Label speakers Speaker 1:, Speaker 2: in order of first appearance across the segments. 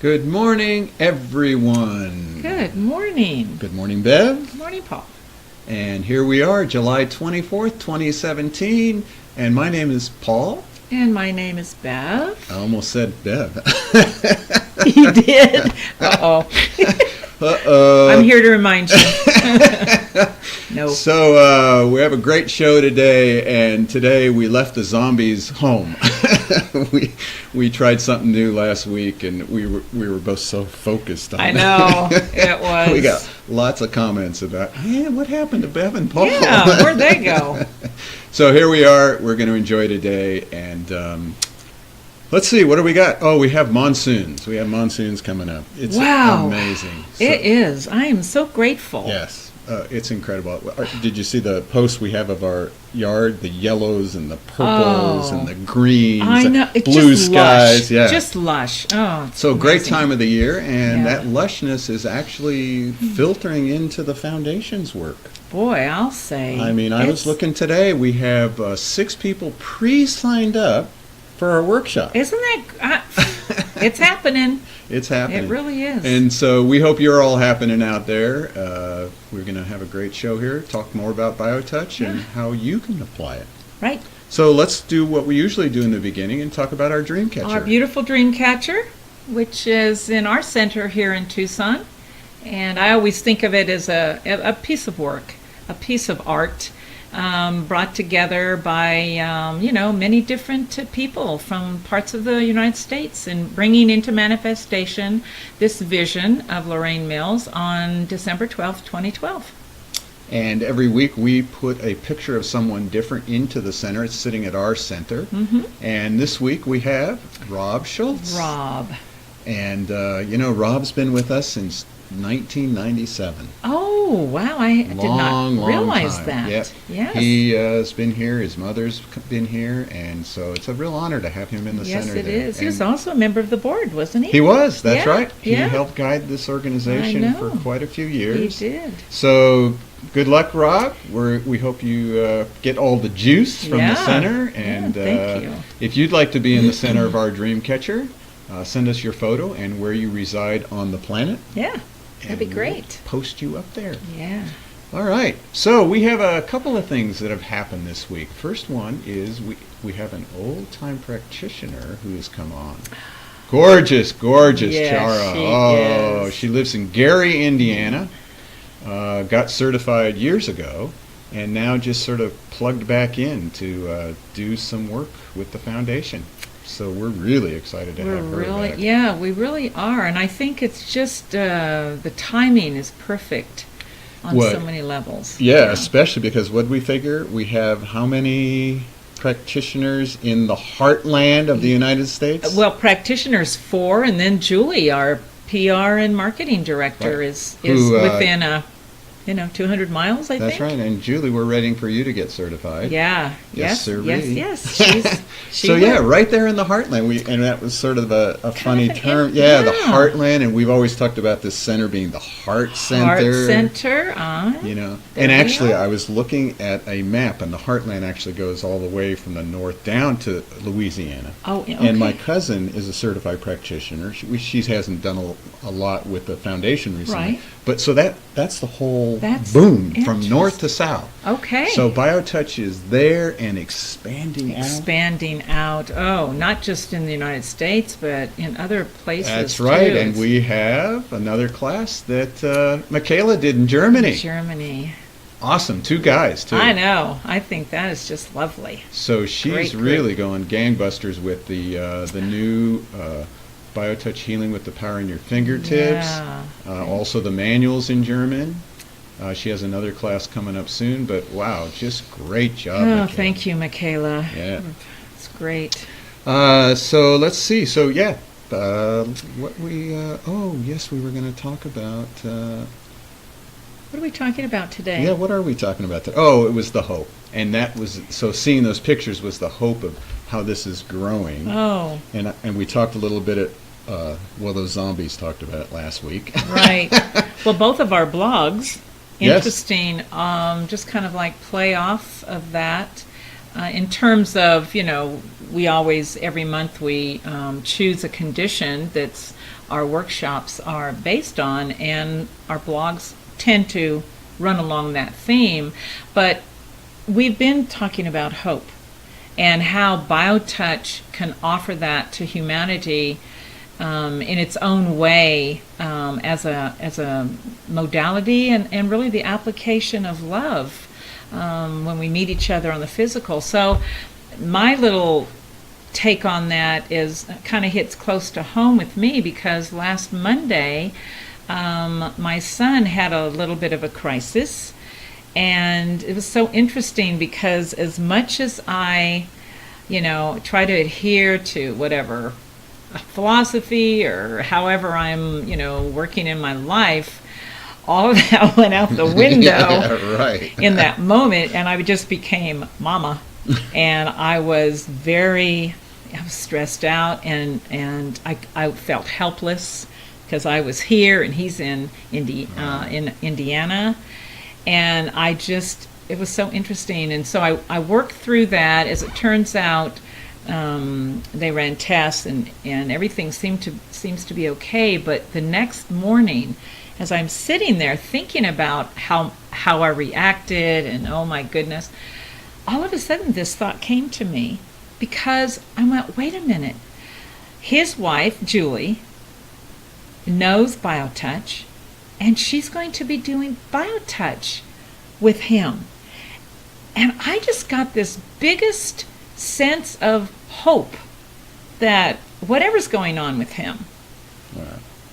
Speaker 1: Good morning, everyone.
Speaker 2: Good morning.
Speaker 1: Good morning, Bev.
Speaker 2: Good morning, Paul.
Speaker 1: And here we are, July 24th, 2017. And my name is Paul.
Speaker 2: And my name is Bev.
Speaker 1: I almost said Bev.
Speaker 2: You did? Uh-oh.
Speaker 1: Uh-oh.
Speaker 2: I'm here to remind you. No.
Speaker 1: So we have a great show today, and today we left the zombies home. we tried something new last week, and we were both so focused on it.
Speaker 2: I know, it was.
Speaker 1: We got lots of comments about, what happened to Bev and Paul?
Speaker 2: Yeah, where'd they go?
Speaker 1: So here we are. We're going to enjoy today, and let's see, what do we got? Oh, we have monsoons. We have monsoons coming up. It's amazing.
Speaker 2: It is. I am so grateful.
Speaker 1: Yes. It's incredible. Did you see the post we have of our yard? The yellows and the purples and the greens.
Speaker 2: I know. It's
Speaker 1: blue
Speaker 2: just
Speaker 1: skies.
Speaker 2: Lush.
Speaker 1: Yeah.
Speaker 2: Just lush. Oh,
Speaker 1: so
Speaker 2: amazing.
Speaker 1: Great time of the year, and that lushness is actually filtering into the foundation's work.
Speaker 2: Boy, I'll say.
Speaker 1: I mean, I was looking today. We have 6 people pre-signed up for our workshop.
Speaker 2: Isn't that... it's happening.
Speaker 1: It's happening.
Speaker 2: It really is.
Speaker 1: And so we hope you're all happening out there. We're going to have a great show here, talk more about BioTouch and how you can apply it.
Speaker 2: Right.
Speaker 1: So let's do what we usually do in the beginning and talk about our DreamCatcher.
Speaker 2: Our beautiful DreamCatcher, which is in our center here in Tucson. And I always think of it as a piece of work, a piece of art. Brought together by, many different people from parts of the United States and bringing into manifestation this vision of Lorraine Mills on December 12th, 2012.
Speaker 1: And every week we put a picture of someone different into the center. It's sitting at our center. Mm-hmm. And this week we have Rob Shoults.
Speaker 2: Rob.
Speaker 1: And, Rob's been with us since 1997.
Speaker 2: Oh, wow. I did not realize
Speaker 1: time.
Speaker 2: that.
Speaker 1: Yep.
Speaker 2: Yes.
Speaker 1: He has been here. His mother's been here. And so it's a real honor to have him in the center.
Speaker 2: Yes, it
Speaker 1: there.
Speaker 2: is. He was also a member of the board, wasn't he?
Speaker 1: He was. That's right. He
Speaker 2: Yeah.
Speaker 1: helped guide this organization for quite a few years.
Speaker 2: He did.
Speaker 1: So good luck, Rob. We hope you get all the juice from the center. And
Speaker 2: thank you.
Speaker 1: If you'd like to be in the center of our DreamCatcher, send us your photo and where you reside on the planet.
Speaker 2: Yeah. That'd be great.
Speaker 1: We'll post you up there.
Speaker 2: Yeah.
Speaker 1: All right. So we have a couple of things that have happened this week. First one is we have an old-time practitioner who has come on. Gorgeous
Speaker 2: Yes,
Speaker 1: Chiara.
Speaker 2: she is.
Speaker 1: She lives in Gary, Indiana. Got certified years ago, and now just sort of plugged back in to do some work with the foundation. So we're really excited to have her back.
Speaker 2: Yeah, we really are. And I think it's just the timing is perfect on so many levels.
Speaker 1: Yeah, especially because what we figure, we have how many practitioners in the heartland of the United States?
Speaker 2: Well, practitioners 4, and then Julie, our PR and marketing director, is within 200 miles, I think.
Speaker 1: That's right. And Julie, we're waiting for you to get certified.
Speaker 2: Yeah.
Speaker 1: Yes.
Speaker 2: So
Speaker 1: right there in the heartland. And that was sort of a funny term. The heartland. And we've always talked about this center being the heart center.
Speaker 2: Heart center.
Speaker 1: And actually, I was looking at a map, and the heartland actually goes all the way from the north down to Louisiana.
Speaker 2: Oh, okay.
Speaker 1: And my cousin is a certified practitioner. She hasn't done a lot with the foundation recently.
Speaker 2: Right.
Speaker 1: But so that's the whole boom from north to south.
Speaker 2: Okay.
Speaker 1: So BioTouch is there and expanding
Speaker 2: out. Oh, not just in the United States, but in other places.
Speaker 1: That's right.
Speaker 2: Too.
Speaker 1: And we have another class that Michaela did in Germany. Awesome. 2 guys, too.
Speaker 2: I know. I think that is just lovely.
Speaker 1: So she's really going gangbusters with the new BioTouch Healing with the Power in Your Fingertips.
Speaker 2: Yeah.
Speaker 1: Also the manuals in German. She has another class coming up soon, but wow, just great job, Michaela.
Speaker 2: Thank you, Michaela.
Speaker 1: Yeah.
Speaker 2: It's great.
Speaker 1: So let's see. So we were going to talk about...
Speaker 2: what are we talking about today?
Speaker 1: Yeah, what are we talking about today? Oh, it was the hope. And that was, so seeing those pictures was the hope of how this is growing.
Speaker 2: Oh.
Speaker 1: And we talked a little bit at, those zombies talked about it last week.
Speaker 2: Right. Well, both of our blogs, interesting, just kind of like play off of that. In terms of, we always, every month we choose a condition that's our workshops are based on, and our blogs tend to run along that theme. But we've been talking about hope and how BioTouch can offer that to humanity in its own way, as a modality, and really the application of love when we meet each other on the physical. So my little take on that is kind of hits close to home with me, because last Monday my son had a little bit of a crisis, and it was so interesting because as much as I try to adhere to whatever philosophy or however I'm working in my life, all of that went out the window
Speaker 1: Yeah, right.
Speaker 2: in that moment, and I just became mama. And I was stressed out, and I felt helpless because I was here and he's in Indiana, and it was so interesting. And so I worked through that. As it turns out, they ran tests and everything seems to be okay. But the next morning, as I'm sitting there thinking about how I reacted, and oh my goodness, all of a sudden this thought came to me, because I went, wait a minute. His wife, Julie, knows BioTouch, and she's going to be doing BioTouch with him. And I just got this biggest sense of hope that whatever's going on with him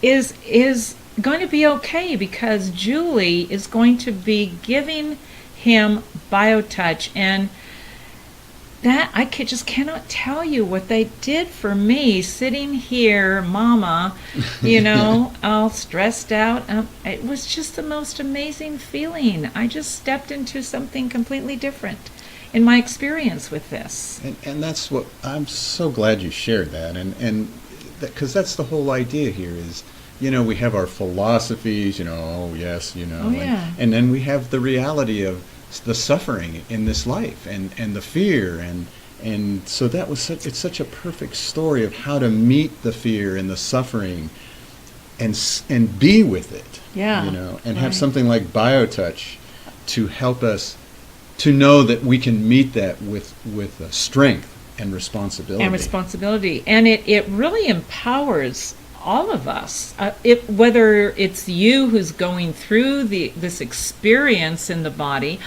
Speaker 2: is going to be okay, because Julie is going to be giving him BioTouch. And that just cannot tell you what they did for me, sitting here, mama, all stressed out. It was just the most amazing feeling. I just stepped into something completely different in my experience with this.
Speaker 1: And that's what I'm so glad you shared that, and because that's the whole idea here is, we have our philosophies, oh yes,
Speaker 2: Oh, yeah.
Speaker 1: and then we have the reality of the suffering in this life, and the fear, and so that was it's such a perfect story of how to meet the fear and the suffering, and be with it, and have something like BioTouch to help us to know that we can meet that with strength and responsibility.
Speaker 2: And it really empowers all of us, whether it's you who's going through this experience in the body,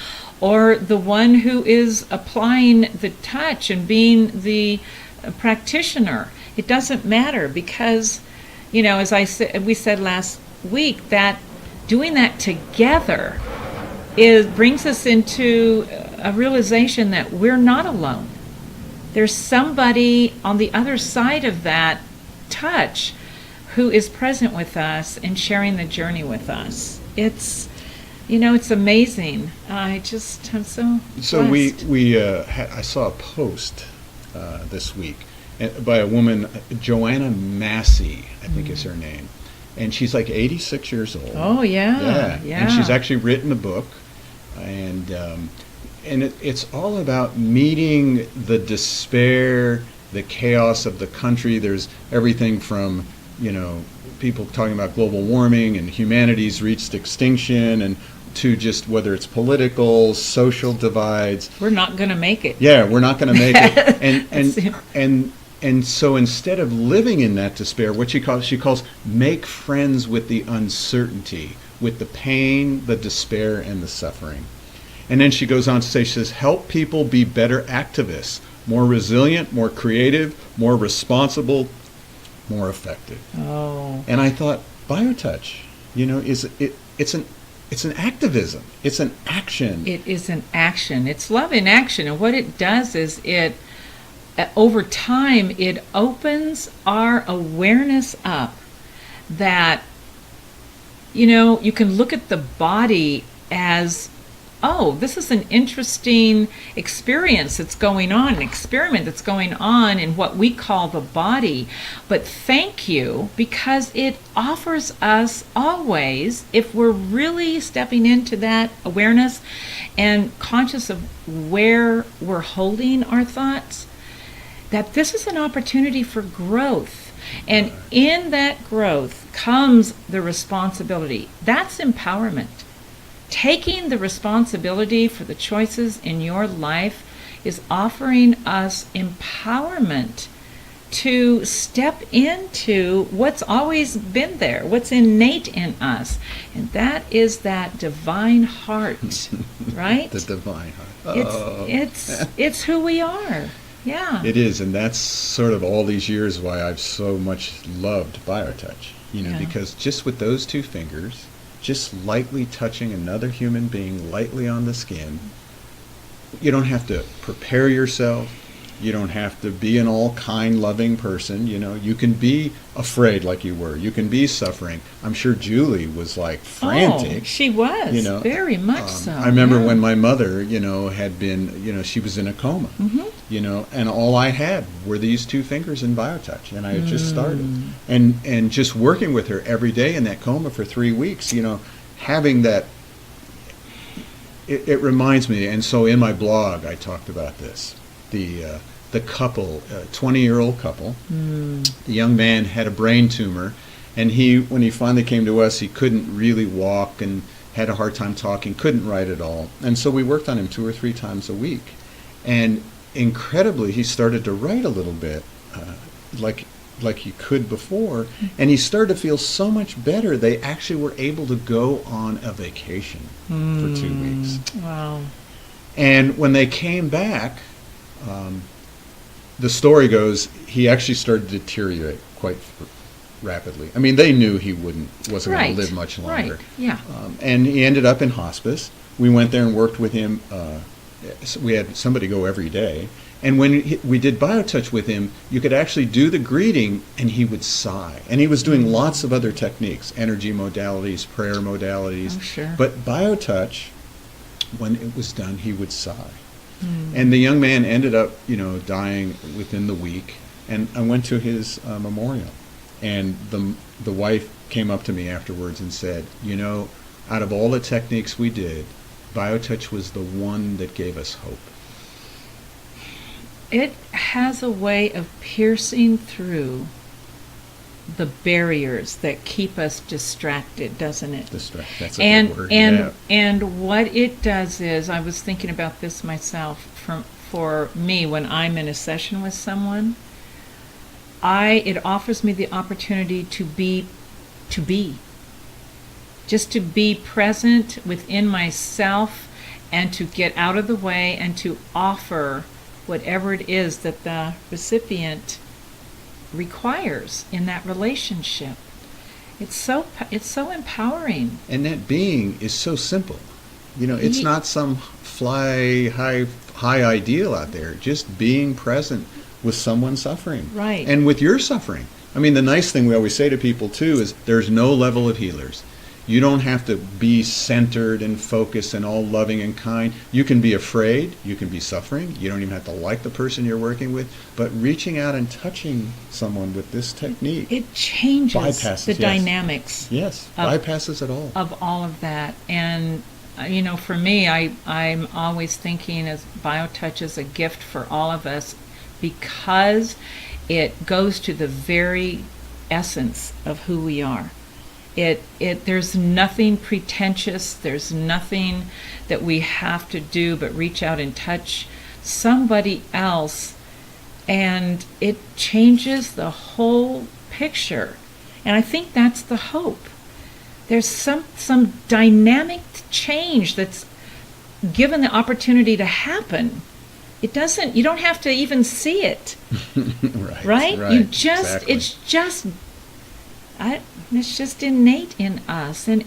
Speaker 2: or the one who is applying the touch and being the practitioner. It doesn't matter, because as we said last week, that doing that together brings us into a realization that we're not alone. There's somebody on the other side of that touch who is present with us and sharing the journey with us. It's amazing. I'm so blessed.
Speaker 1: I saw a post this week by a woman, Joanna Massey, I think is her name, and she's like 86 years old.
Speaker 2: Oh yeah.
Speaker 1: And she's actually written a book, and it's all about meeting the despair, the chaos of the country. There's everything from people talking about global warming and humanity's reached extinction, and to just whether it's political, social divides.
Speaker 2: We're not going to make it.
Speaker 1: Yeah, we're not going to make it. And so instead of living in that despair, what she calls make friends with the uncertainty, with the pain, the despair, and the suffering. And then she goes on to say, she says, help people be better activists, more resilient, more creative, more responsible, more effective.
Speaker 2: Oh.
Speaker 1: And I thought, BioTouch, it's an activism. It's an action.
Speaker 2: It is an action. It's love in action. And what it does is over time, it opens our awareness up that, you can look at the body as, oh, this is an interesting experience that's going on, an experiment that's going on in what we call the body. But thank you, because it offers us always, if we're really stepping into that awareness and conscious of where we're holding our thoughts, that this is an opportunity for growth. And in that growth comes the responsibility. That's empowerment. Taking the responsibility for the choices in your life is offering us empowerment to step into what's always been there, what's innate in us. And that is that divine heart, right?
Speaker 1: The divine heart.
Speaker 2: It's who we are. Yeah.
Speaker 1: It is, and that's sort of all these years why I've so much loved BioTouch. Because just with those two fingers, just lightly touching another human being lightly on the skin, you don't have to prepare yourself. You don't have to be an all-kind, loving person. You can be afraid like you were. You can be suffering. I'm sure Julie was like frantic.
Speaker 2: Oh, she was, very much so.
Speaker 1: I remember when my mother, had been, she was in a coma, and all I had were these two fingers in BioTouch, and I had just started. And just working with her every day in that coma for 3 weeks, having that, it reminds me, and so in my blog I talked about this. The couple, 20-year-old couple, the young man had a brain tumor, and when he finally came to us, he couldn't really walk and had a hard time talking, couldn't write at all. And so we worked on him 2 or 3 times a week. And incredibly, he started to write a little bit, like he could before, and he started to feel so much better. They actually were able to go on a vacation for 2 weeks.
Speaker 2: Wow.
Speaker 1: And when they came back, the story goes, he actually started to deteriorate quite rapidly. I mean, they knew he wasn't going to live much longer.
Speaker 2: Right. Yeah.
Speaker 1: And he ended up in hospice. We went there and worked with him. We had somebody go every day. And when we did BioTouch with him, you could actually do the greeting, and he would sigh. And he was doing lots of other techniques, energy modalities, prayer modalities.
Speaker 2: Oh, sure.
Speaker 1: But BioTouch, when it was done, he would sigh. And the young man ended up, dying within the week. And I went to his memorial, and the wife came up to me afterwards and said, out of all the techniques we did, BioTouch was the one that gave us hope.
Speaker 2: It has a way of piercing through the barriers that keep us distracted, doesn't it?
Speaker 1: That's a good word.
Speaker 2: And what it does is, I was thinking about this myself. For me, when I'm in a session with someone, it offers me the opportunity to be, just to be present within myself, and to get out of the way and to offer whatever it is that the recipient requires in that relationship. It's so empowering.
Speaker 1: And that being is so simple. It's not some high ideal out there. Just being present with someone suffering.
Speaker 2: Right.
Speaker 1: And with your suffering. I mean, the nice thing we always say to people too is there's no level of healers. You don't have to be centered and focused and all loving and kind. You can be afraid. You can be suffering. You don't even have to like the person you're working with. But reaching out and touching someone with this technique,
Speaker 2: it changes the dynamics.
Speaker 1: Yes, bypasses it all.
Speaker 2: Of all of that. And, for me, I'm always thinking as BioTouch is a gift for all of us, because it goes to the very essence of who we are. There's nothing pretentious. There's nothing that we have to do but reach out and touch somebody else, and it changes the whole picture. And I think that's the hope. There's some dynamic change that's given the opportunity to happen. You don't have to even see it. Right?
Speaker 1: Exactly.
Speaker 2: It's just innate in us, and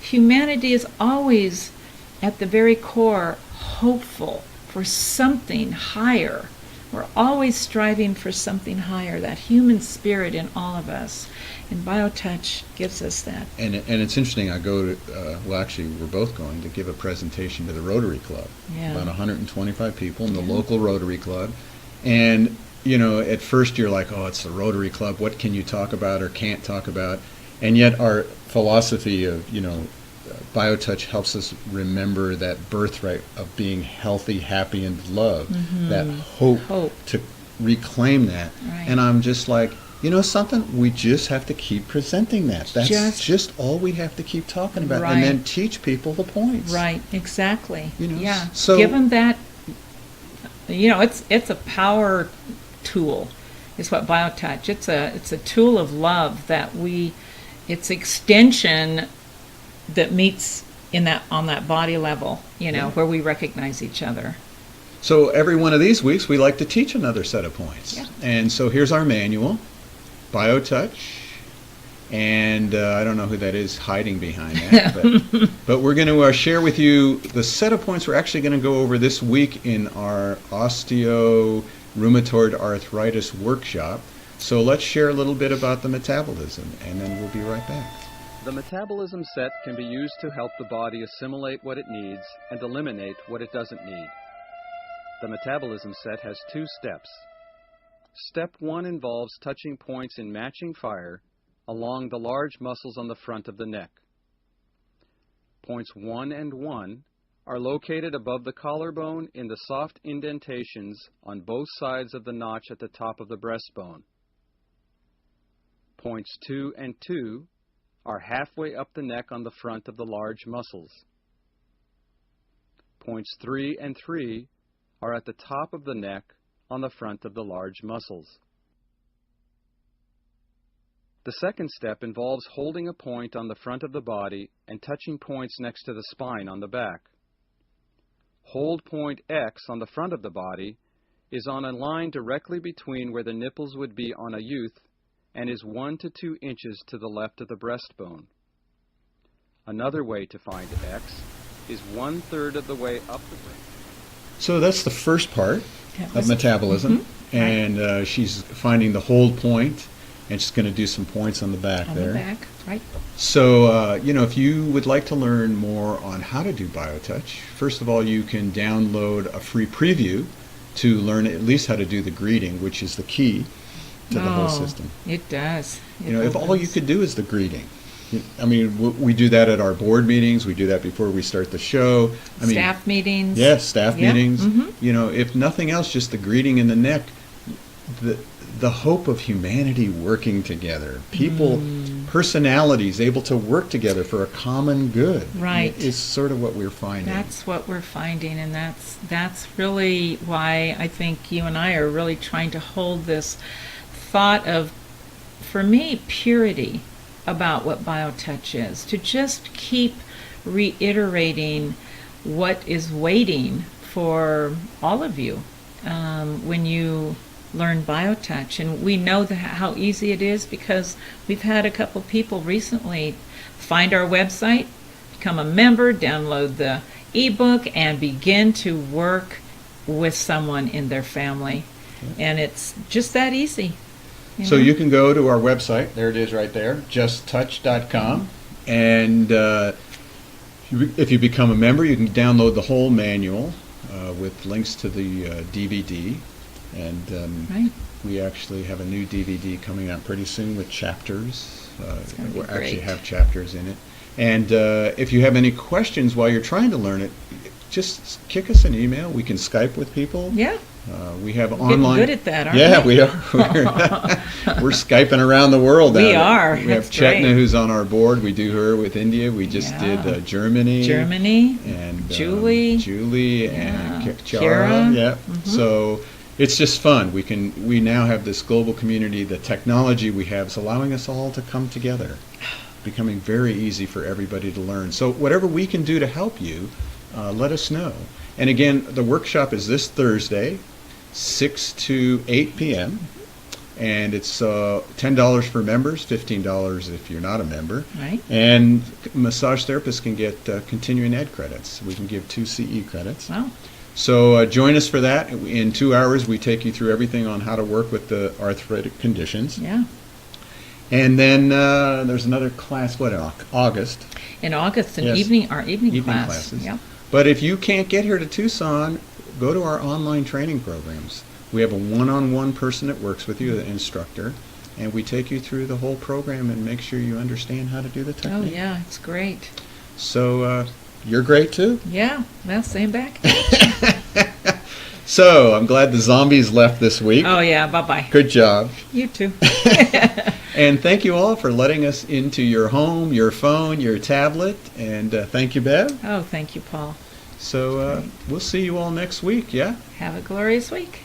Speaker 2: humanity is always at the very core hopeful for something higher. We're always striving for something higher, that human spirit in all of us, and BioTouch gives us that.
Speaker 1: And it's interesting, I go to, actually we're both going to give a presentation to the Rotary Club, about 125 people in the local Rotary Club, and at first you're like, oh, it's the Rotary Club, what can you talk about or can't talk about? And yet our philosophy of, BioTouch helps us remember that birthright of being healthy, happy, and loved, that hope to reclaim that.
Speaker 2: Right.
Speaker 1: And I'm just like, you know something? We just have to keep presenting that. That's just all we have to keep talking about,
Speaker 2: Right.
Speaker 1: and then teach people the points.
Speaker 2: Right, exactly.
Speaker 1: You know,
Speaker 2: Yeah.
Speaker 1: so-
Speaker 2: give them that. You know, it's a power tool. Is what BioTouch. It's a tool of love that it's extension that meets on that body level. You know, where we recognize each other.
Speaker 1: So every one of these weeks, we like to teach another set of points.
Speaker 2: Yeah.
Speaker 1: And so here's our manual, BioTouch. And I don't know who that is hiding behind that, but we're going to share with you the set of points we're actually going to go over this week in our Osteo Rheumatoid Arthritis workshop. So let's share a little bit about the metabolism, and then we'll be right back.
Speaker 3: The Metabolism Set can be used to help the body assimilate what it needs and eliminate what it doesn't need. The Metabolism Set has 2 steps. Step 1 involves touching points in matching fire along the large muscles on the front of the neck. Points 1 and 1 are located above the collarbone in the soft indentations on both sides of the notch at the top of the breastbone. Points 2 and 2 are halfway up the neck on the front of the large muscles. Points 3 and 3 are at the top of the neck on the front of the large muscles. The second step involves holding a point on the front of the body and touching points next to the spine on the back. Hold point X on the front of the body is on a line directly between where the nipples would be on a youth and is 1 to 2 inches to the left of the breastbone. Another way to find X is 1/3 of the way up the breast.
Speaker 1: So that's the first part of metabolism, and she's finding the hold point, and she's going to do some points on the back
Speaker 2: On
Speaker 1: there.
Speaker 2: the back, right?
Speaker 1: So, you know, if you would like to learn more on how to do BioTouch, first of all, you can download a free preview to learn at least how to do the greeting, which is the key to the whole system.
Speaker 2: It does.
Speaker 1: You know, if all you could do is the greeting. I mean, we do that at our board meetings. We do that before we start the show. I mean,
Speaker 2: staff meetings.
Speaker 1: yes, staff
Speaker 2: Yeah.
Speaker 1: meetings.
Speaker 2: Mhm.
Speaker 1: You know, if nothing else, just the greeting in the neck. The hope of humanity working together, people, personalities able to work together for a common good,
Speaker 2: Right.
Speaker 1: is sort of what we're finding.
Speaker 2: That's what we're finding, and that's really why I think you and I are really trying to hold this thought of, for me, purity about what BioTouch is. To just keep reiterating what is waiting for all of you when you learn BioTouch. And we know how easy it is because we've had a couple people recently find our website, become a member, download the ebook, and begin to work with someone in their family. And it's just that easy.
Speaker 1: So you can go to our website, there it is right there, justtouch.com, and if you become a member, you can download the whole manual with links to the DVD. And
Speaker 2: Right.
Speaker 1: we actually have a new DVD coming out pretty soon with chapters.
Speaker 2: gonna be
Speaker 1: We actually
Speaker 2: great.
Speaker 1: have chapters in it. And if you have any questions while you're trying to learn it, just kick us an email. We can Skype with people.
Speaker 2: Yeah.
Speaker 1: We have
Speaker 2: Getting
Speaker 1: online.
Speaker 2: good at that, aren't
Speaker 1: Yeah,
Speaker 2: we?
Speaker 1: we are. We're Skyping around the world.
Speaker 2: We
Speaker 1: now.
Speaker 2: are.
Speaker 1: We have
Speaker 2: That's
Speaker 1: Chetna,
Speaker 2: great.
Speaker 1: who's on our board. We do her with India. We just
Speaker 2: Yeah.
Speaker 1: did Germany.
Speaker 2: Germany.
Speaker 1: And
Speaker 2: Julie.
Speaker 1: and
Speaker 2: Yeah.
Speaker 1: Chiara.
Speaker 2: Chiara.
Speaker 1: Yeah. So it's just fun. We now have this global community. The technology we have is allowing us all to come together, becoming very easy for everybody to learn. So whatever we can do to help you, let us know. And again, the workshop is this Thursday, 6 to 8 p.m. And it's $10 for members, $15 if you're not a member.
Speaker 2: Right.
Speaker 1: And massage therapists can get continuing ed credits. We can give 2 CE credits.
Speaker 2: Wow.
Speaker 1: So join us for that. In 2 hours, we take you through everything on how to work with the arthritic conditions.
Speaker 2: Yeah.
Speaker 1: And then there's another class, August?
Speaker 2: In August,
Speaker 1: Yes.
Speaker 2: our evening class.
Speaker 1: classes.
Speaker 2: Yeah.
Speaker 1: But if you can't get here to Tucson, go to our online training programs. We have a one-on-one person that works with you, the instructor, and we take you through the whole program and make sure you understand how to do the
Speaker 2: Oh,
Speaker 1: technique.
Speaker 2: yeah, it's great.
Speaker 1: So you're great too?
Speaker 2: Yeah. Well, same back.
Speaker 1: So I'm glad the zombies left this week.
Speaker 2: Oh, yeah, bye-bye.
Speaker 1: Good job.
Speaker 2: You too.
Speaker 1: And thank you all for letting us into your home, your phone, your tablet. And thank you, Bev.
Speaker 2: Oh, thank you, Paul.
Speaker 1: So we'll see you all next week, yeah?
Speaker 2: Have a glorious week.